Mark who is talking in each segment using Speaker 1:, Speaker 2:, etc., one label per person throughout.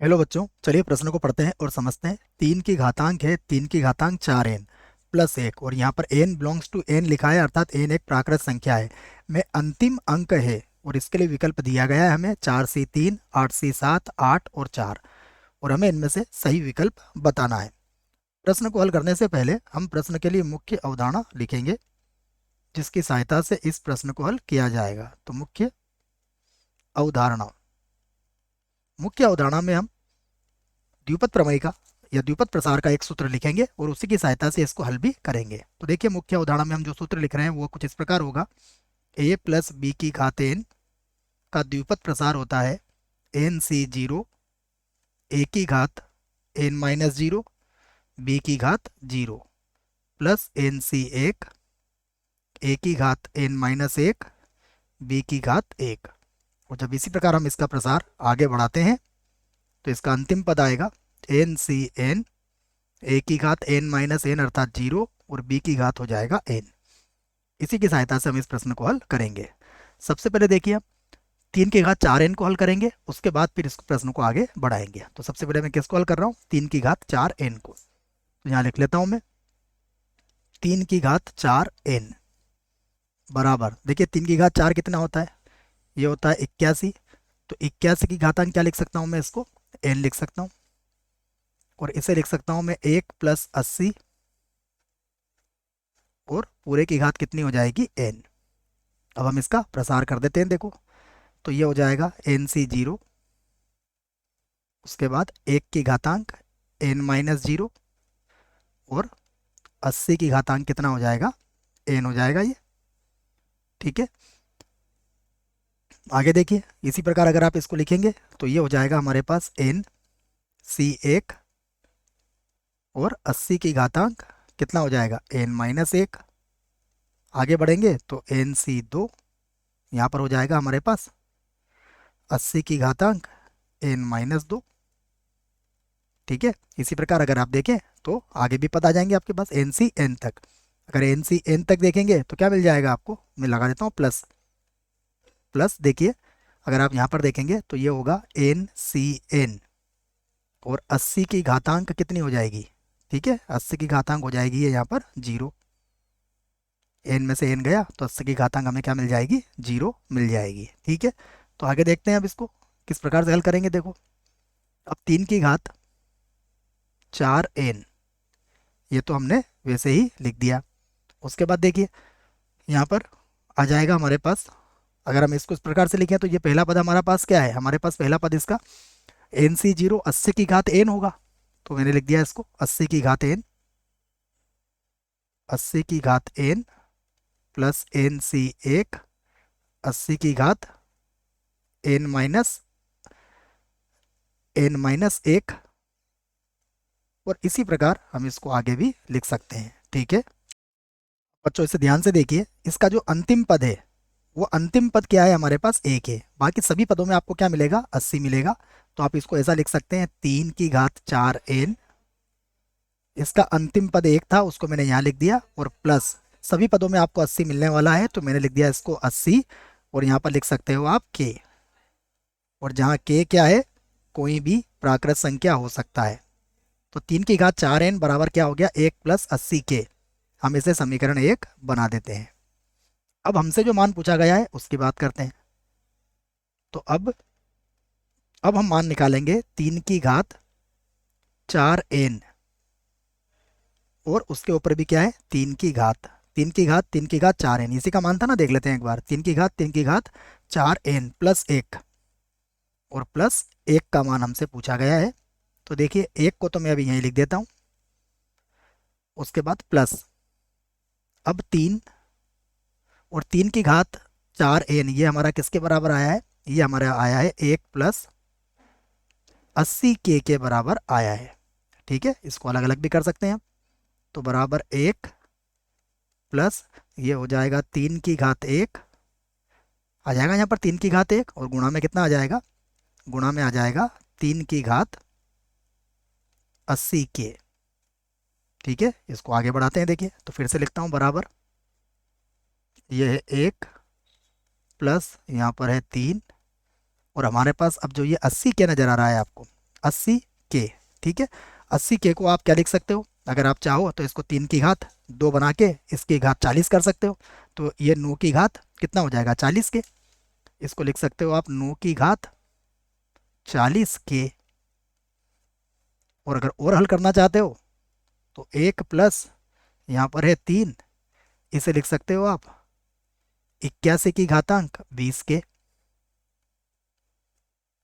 Speaker 1: Hello बच्चों, चलिए प्रश्न को पढ़ते हैं और समझते हैं। 3 की घातांक है 3 की घातांक 4n प्लस 1 और यहाँ पर n बिलोंग्स टू n लिखा है, अर्थात n एक प्राकृत संख्या है में अंतिम अंक है और इसके लिए विकल्प दिया गया है हमें 4C3, 8C7, 8 और 4 और हमें इनमें से सही विकल्प बताना है। प्रश्न को हल करने से पहले हम प्रश्न के लिए मुख्य अवधारणा लिखेंगे जिसकी सहायता से इस प्रश्न को हल किया जाएगा। तो मुख्य अवधारणा में हम द्विपद प्रमेय का या द्विपद प्रसार का एक सूत्र लिखेंगे और उसी की सहायता से इसको हल भी करेंगे। तो देखिए, मुख्य अवधारणा में हम जो सूत्र लिख रहे हैं वो कुछ इस प्रकार होगा। a प्लस बी की घात n का द्विपद प्रसार होता है n/0 a की घात n-0 b की घात 0 प्लस n/1 a की घात n-1 b की घात 1। और जब इसी प्रकार हम इसका प्रसार आगे बढ़ाते हैं तो इसका अंतिम पद आएगा n/n a की घात n-n अर्थात 0 और b की घात हो जाएगा n। इसी की सहायता से हम इस प्रश्न को हल करेंगे। सबसे पहले देखिए, 3 की घात 4n को हल करेंगे, उसके बाद फिर इस प्रश्न को आगे बढ़ाएंगे। तो सबसे पहले मैं किसको हल कर रहा हूँ? 3 की घात 4n को। तो यहाँ लिख लेता हूँ मैं 3 की घात 4n बराबर, देखिए 3 की घात 4 कितना होता है? ये होता है 81। तो 81 की घातांक क्या लिख सकता हूँ मैं? इसको n लिख सकता हूँ और इसे लिख सकता हूँ मैं 1 प्लस 80 और पूरे की घात कितनी हो जाएगी? n। अब हम इसका प्रसार कर देते हैं। देखो, तो ये हो जाएगा n/0, उसके बाद 1 की घातांक n-0 और 80 की घातांक कितना हो जाएगा? n हो जाएगा ये। ठीक है, आगे देखिए, इसी प्रकार अगर आप इसको लिखेंगे तो ये हो जाएगा हमारे पास n/1 और 80 की घातांक कितना हो जाएगा? n-1। आगे बढ़ेंगे तो n/2 यहाँ पर हो जाएगा हमारे पास 80 की घातांक n-2। ठीक है, इसी प्रकार अगर आप देखें तो आगे भी पद आ जाएंगे आपके पास n तक। अगर n तक देखेंगे तो क्या मिल जाएगा आपको? मैं लगा देता हूँ प्लस प्लस। देखिए, अगर आप यहाँ पर देखेंगे तो ये होगा n और 80 की घातांक कितनी हो जाएगी? ठीक है, 80 की घातांक हो जाएगी ये यहाँ पर 0। n में से n गया तो 80 की घातांक हमें क्या मिल जाएगी? 0 मिल जाएगी। ठीक है, तो आगे देखते हैं अब इसको किस प्रकार से हल करेंगे। देखो, अब 3 की घात 4n ये तो हमने वैसे ही लिख दिया। उसके बाद देखिए, यहाँ पर आ जाएगा हमारे पास, अगर हम इसको इस प्रकार से लिखें तो ये पहला पद हमारा पास क्या है? हमारे पास पहला पद इसका n/0 80 की घात n होगा। तो मैंने लिख दिया इसको 80 की घात n, 80 की घात n प्लस n/1 80 की घात n-1 और इसी प्रकार हम इसको आगे भी लिख सकते हैं। ठीक है बच्चों, इसे ध्यान से देखिए, इसका जो अंतिम पद है वो अंतिम पद क्या है? हमारे पास 1 है। बाकी सभी पदों में आपको क्या मिलेगा? 80 मिलेगा। तो आप इसको ऐसा लिख सकते हैं 3 की घात 4n, इसका अंतिम पद 1 था उसको मैंने यहाँ लिख दिया और प्लस सभी पदों में आपको 80 मिलने वाला है तो मैंने लिख दिया इसको 80 और यहाँ पर लिख सकते हो आप k। और जहाँ k क्या है? कोई भी प्राकृत संख्या हो सकता है। तो 3 की घात 4n बराबर क्या हो गया? 1 प्लस 80k। हम इसे समीकरण 1 बना देते हैं। अब हमसे जो मान पूछा गया है उसकी बात करते हैं। तो अब हम मान निकालेंगे 3 की घात 4n और उसके ऊपर भी क्या है? 3 की घात 4n, इसी का मान था ना, देख लेते हैं एक बार। 3 की घात 4n प्लस 1 और प्लस 1 का मान हमसे पूछा गया है। तो देखिए, 1 को तो मैं अभी यहीं लिख देता हूँ, उसके बाद प्लस अब 3 और 3 की घात 4n ये हमारा किसके बराबर आया है? ये हमारा आया है 1 प्लस 80k के बराबर आया है। ठीक है, इसको अलग अलग भी कर सकते हैं। तो बराबर 1 प्लस ये हो जाएगा 3 की घात 1 आ जाएगा यहाँ पर 3 की घात 1 और गुणा में कितना आ जाएगा? गुणा में आ जाएगा 3 की घात 80k। ठीक है, इसको आगे बढ़ाते हैं। देखिए, तो फिर से लिखता हूँ बराबर, ये है 1 प्लस यहाँ पर है 3 और हमारे पास अब जो ये 80k नज़र आ रहा है आपको, 80 के। ठीक है, 80 के को आप क्या लिख सकते हो, अगर आप चाहो तो इसको 3 की घात 2 बना के इसकी घात 40 कर सकते हो। तो ये 9 की घात कितना हो जाएगा, 40 के। इसको लिख सकते हो आप 9 की घात 40 के। और अगर और हल करना चाहते हो तो 1 प्लस यहाँ पर है 3, इसे लिख सकते हो आप 81 की घातांक 20 के।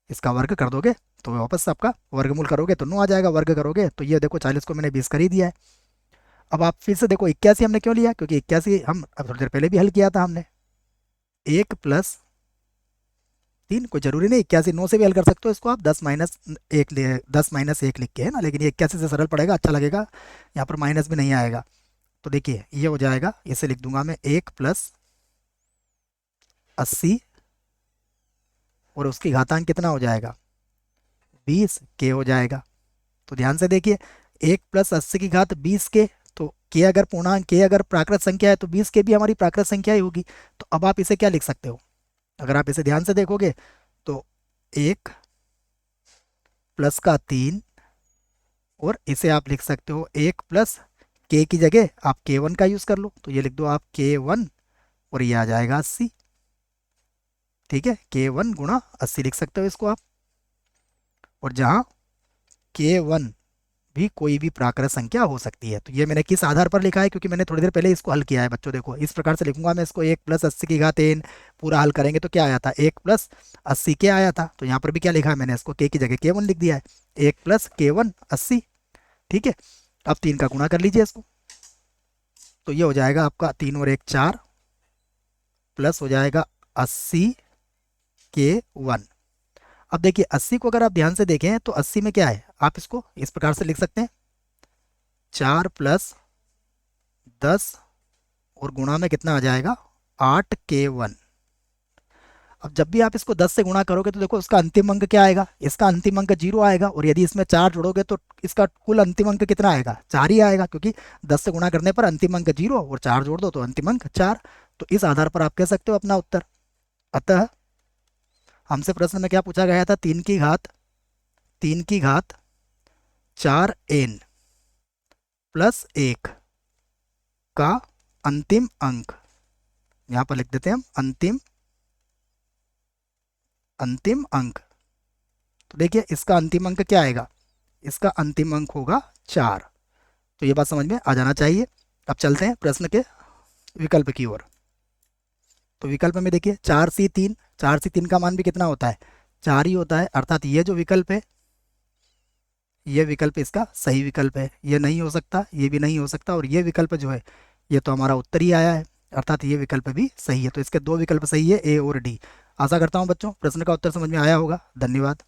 Speaker 1: इसका वर्ग कर दोगे तो वापस आपका वर्गमूल करोगे तो 9 आ जाएगा, वर्ग करोगे तो ये देखो 40 को मैंने 20 कर ही दिया है। अब आप फिर से देखो 81 हमने क्यों लिया, क्योंकि 81 हम अब थोड़ी देर पहले भी हल किया था हमने। 1 प्लस 3, कोई जरूरी नहीं 81 9 से भी हल कर सकते हो इसको आप, 10 - 1 10 - 1 लिख के, है ना, लेकिन ये 81 से सरल पड़ेगा, अच्छा लगेगा, यहाँ पर माइनस भी नहीं आएगा। तो देखिए ये हो जाएगा, इसे लिख दूंगा मैं 1 + 80 और उसकी घातांक कितना हो जाएगा, 20 के हो जाएगा। तो ध्यान से देखिए 1 + 80 की घात 20 के, तो के अगर पूर्णांक, के अगर प्राकृत संख्या है तो 20 के भी हमारी प्राकृत संख्या ही होगी। तो अब आप इसे क्या लिख सकते हो, अगर आप इसे ध्यान से देखोगे तो 1 + 3 और इसे आप लिख सकते हो 1 + की जगह आप K1 का यूज़ कर लो, तो ये लिख दो आप K1 और ये आ जाएगा 80। ठीक है, K1 × 80 लिख सकते हो इसको आप। और जहाँ K1 भी कोई भी प्राकृत संख्या हो सकती है। तो ये मैंने किस आधार पर लिखा है, क्योंकि मैंने थोड़ी देर पहले इसको हल किया है बच्चों। देखो इस प्रकार से लिखूंगा मैं इसको, 1 + 80 की घात n, पूरा हल करेंगे तो क्या आया था, 1 + 80 के आया था। तो यहाँ पर भी क्या लिखा है मैंने, इसको k की जगह K1 लिख दिया है, 1 + K1 80। ठीक है, अब 3 का गुणा कर लीजिए इसको, तो ये हो जाएगा आपका 3 और 1 4 प्लस हो जाएगा 80 K1। अब देखिए 80 को अगर आप ध्यान से देखें तो 80 में क्या है, आप इसको इस प्रकार से लिख सकते हैं, 4 + 10 और गुणा में कितना आ जाएगा, 8K1। अब जब भी आप इसको 10 से गुणा करोगे तो देखो उसका अंतिम अंक क्या आएगा, इसका अंतिम अंक 0 आएगा, और यदि इसमें 4 जोड़ोगे तो इसका कुल अंतिम अंक कितना आएगा, 4 ही आएगा, क्योंकि 10 से गुणा करने पर अंतिम अंक 0 और 4 जोड़ दो तो अंतिम अंक 4। तो इस आधार पर आप कह सकते हो अपना उत्तर। अतः हमसे प्रश्न में क्या पूछा गया था, 3 की घात 4n + 1 का अंतिम अंक, यहाँ पर लिख देते हैं हम अंतिम अंक। तो देखिए इसका अंतिम अंक क्या आएगा, इसका अंतिम अंक होगा 4। तो ये बात समझ में आ जाना चाहिए। अब चलते हैं प्रश्न के विकल्प की ओर। तो विकल्प में देखिए 4C3, 4C3 का मान भी कितना होता है, 4 ही होता है, अर्थात ये जो विकल्प है, ये विकल्प इसका सही विकल्प है, ये नहीं हो सकता, ये भी नहीं हो सकता, और ये विकल्प जो है ये तो हमारा उत्तर ही आया है, अर्थात ये विकल्प भी सही है। तो इसके 2 विकल्प सही है, ए और डी। आशा करता हूँ बच्चों प्रश्न का उत्तर समझ में आया होगा। धन्यवाद।